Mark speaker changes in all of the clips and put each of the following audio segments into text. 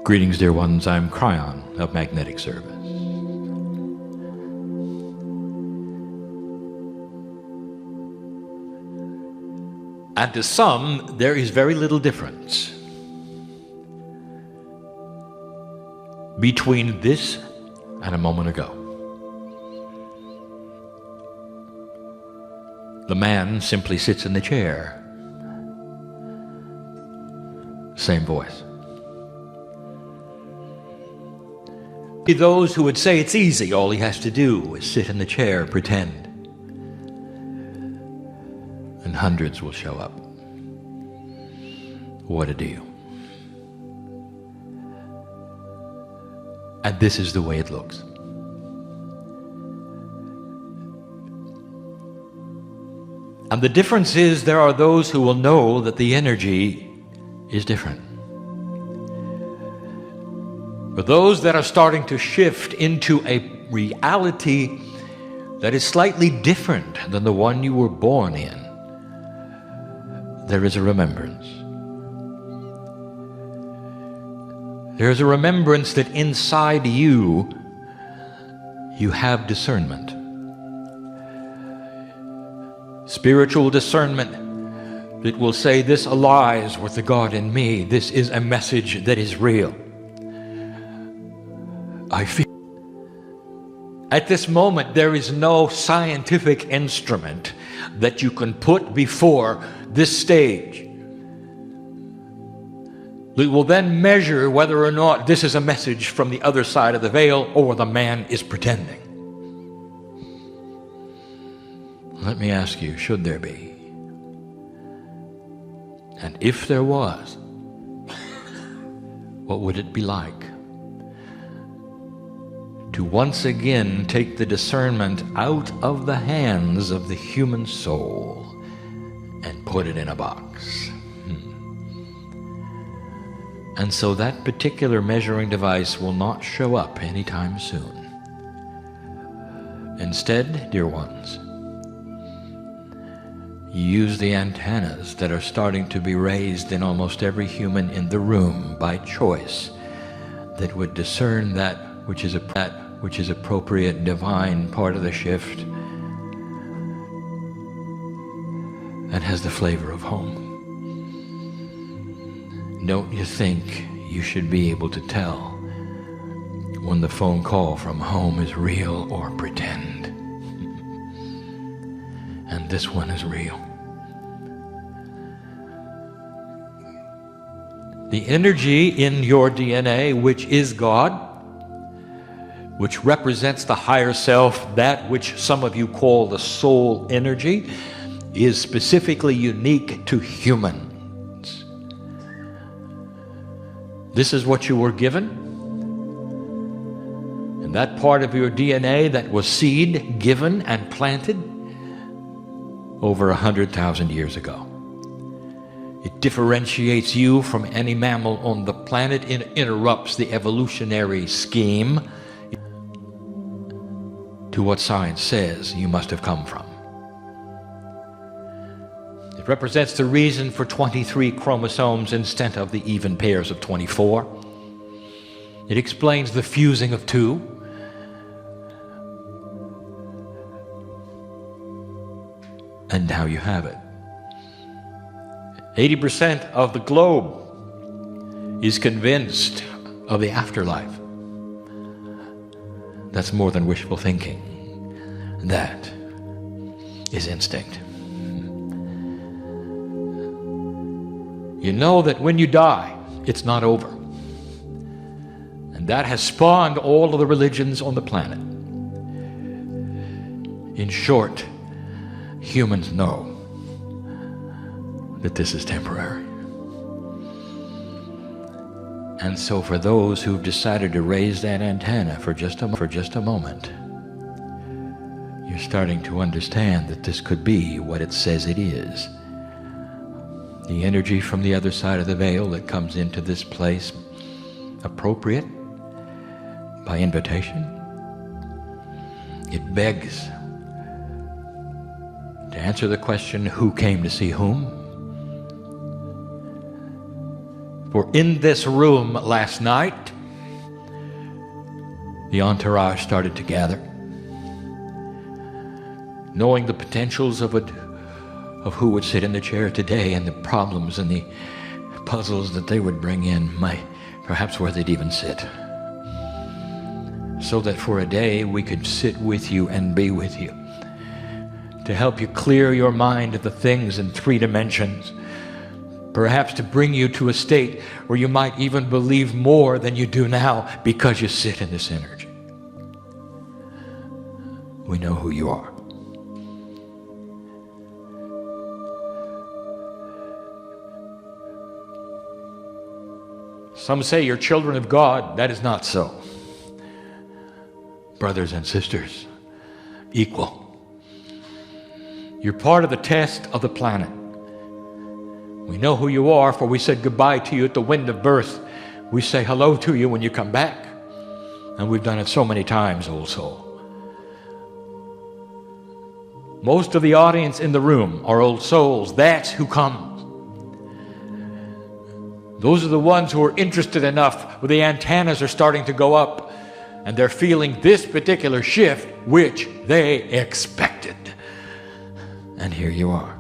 Speaker 1: Greetings, dear ones. I'm Cryon of Magnetic Service. And to some, there is very little difference between this and a moment ago. The man simply sits in the chair. Same voice. Those who would say it's easy, all he has to do is sit in the chair, pretend. And hundreds will show up. What a deal. And this is the way it looks. And the difference is there are those who will know that the energy is different. For those that are starting to shift into a reality that is slightly different than the one you were born in, there is a remembrance. There is a remembrance that inside you have discernment. Spiritual discernment that will say, this aligns with the God in me. This is a message that is real. I feel. At this moment, there is no scientific instrument that you can put before this stage. We will then measure whether or not this is a message from the other side of the veil or the man is pretending. Let me ask you, should there be? And if there was, what would it be like to once again take the discernment out of the hands of the human soul and put it in a box? And so that particular measuring device will not show up anytime soon. Instead, dear ones, use the antennas that are starting to be raised in almost every human in the room by choice that would discern that which is appropriate, divine part of the shift and has the flavor of home. Don't you think you should be able to tell when the phone call from home is real or pretend? And this one is real. The energy in your DNA, which is God, which represents the higher self, that which some of you call the soul energy, is specifically unique to humans. This is what you were given. And that part of your DNA that was seed given and planted over 100,000 years ago. It differentiates you from any mammal on the planet. It interrupts the evolutionary scheme to what science says you must have come from. It represents the reason for 23 chromosomes instead of the even pairs of 24. It explains the fusing of 2. And now you have it. 80% of the globe is convinced of the afterlife. That's more than wishful thinking. That is instinct. You know that when you die, it's not over. And that has spawned all of the religions on the planet. In short, humans know that this is temporary. And so for those who've decided to raise that antenna for just a moment, you're starting to understand that this could be what it says it is. The energy from the other side of the veil that comes into this place, appropriate, by invitation, it begs to answer the question, who came to see whom? were in this room last night, the entourage started to gather. Knowing the potentials of who would sit in the chair today and the problems and the puzzles that they would bring in, perhaps where they'd even sit. So that for a day we could sit with you and be with you, to help you clear your mind of the things in 3 dimensions, perhaps to bring you to a state where you might even believe more than you do now because you sit in this energy. We know who you are. Some say you're children of God. That is not so. Brothers and sisters, equal. You're part of the test of the planet. We know who you are, for we said goodbye to you at the wind of birth. We say hello to you when you come back. And we've done it so many times, old soul. Most of the audience in the room are old souls. That's who comes. Those are the ones who are interested enough where the antennas are starting to go up and they're feeling this particular shift which they expected. And here you are.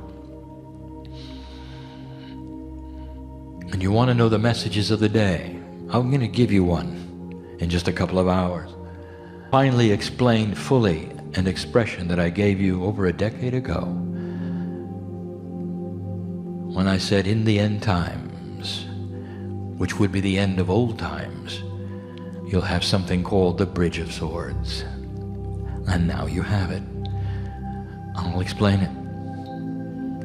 Speaker 1: And you want to know the messages of the day. I'm going to give you one in just a couple of hours. Finally explained fully an expression that I gave you over a decade ago when I said in the end times, which would be the end of old times, you'll have something called the Bridge of Swords. And now you have it. I'll explain it.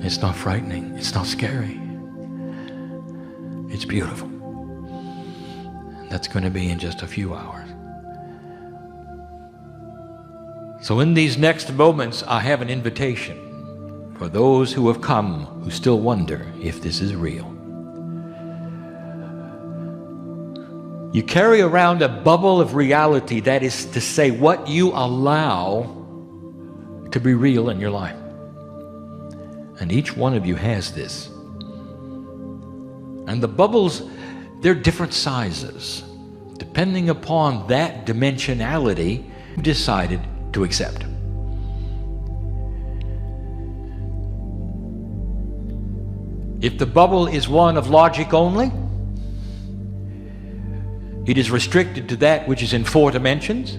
Speaker 1: It's not frightening. It's not scary. It's beautiful. And that's going to be in just a few hours. So in these next moments, I have an invitation for those who have come who still wonder if this is real. You carry around a bubble of reality, that is to say, what you allow to be real in your life. And each one of you has this. And the bubbles, they're different sizes, depending upon that dimensionality you decided to accept. If the bubble is one of logic only, it is restricted to that which is in 4 dimensions,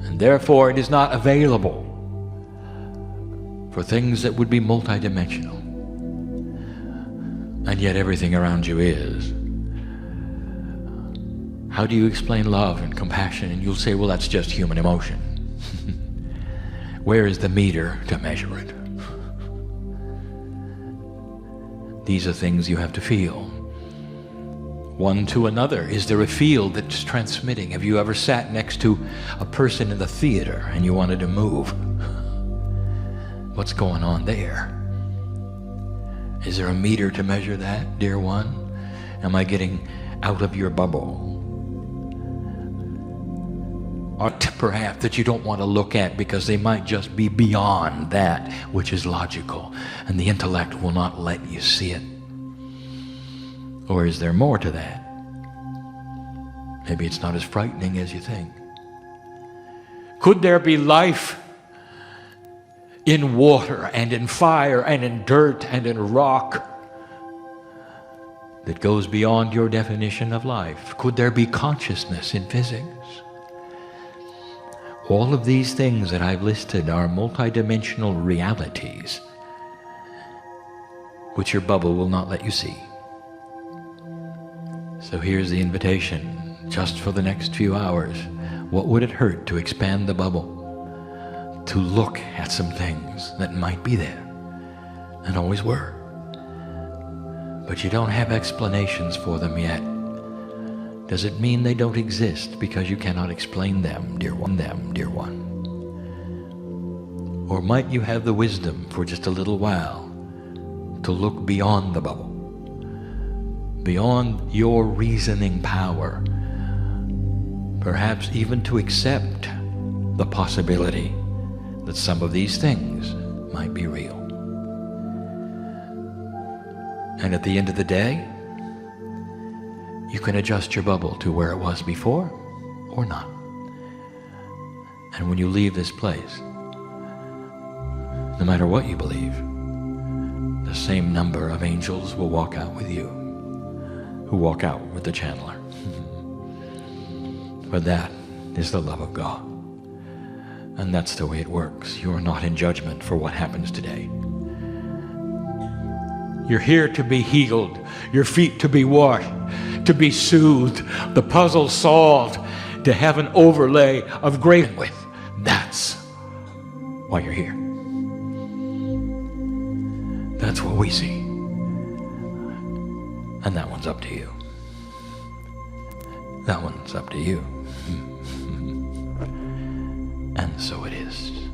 Speaker 1: and therefore it is not available for things that would be multidimensional. And yet everything around you is. How do you explain love and compassion? And you'll say, well, that's just human emotion. Where is the meter to measure it? These are things you have to feel. One to another. Is there a field that's transmitting? Have you ever sat next to a person in the theater and you wanted to move? What's going on there? Is there a meter to measure that, dear one? Am I getting out of your bubble? Or perhaps that you don't want to look at because they might just be beyond that which is logical, and the intellect will not let you see it. Or is there more to that? Maybe it's not as frightening as you think. Could there be life in water and in fire and in dirt and in rock that goes beyond your definition of life? Could there be consciousness in physics? All of these things that I've listed are multidimensional realities which your bubble will not let you see. So here's the invitation, just for the next few hours. What would it hurt to expand the bubble? To look at some things that might be there and always were. But you don't have explanations for them yet. Does it mean they don't exist because you cannot explain them, dear one? Or might you have the wisdom for just a little while to look beyond the bubble, beyond your reasoning power, perhaps even to accept the possibility that some of these things might be real. And at the end of the day, You can adjust your bubble to where it was before or not. And when you leave this place, no matter what you believe, the same number of angels will walk out with you, who walk out with the channeler. But that is the love of God. And that's the way it works. You are not in judgment for what happens today. You're here to be healed, your feet to be washed, to be soothed, the puzzle solved, to have an overlay of grace with. That's why you're here. That's what we see. And that one's up to you. That one's up to you. And so it is.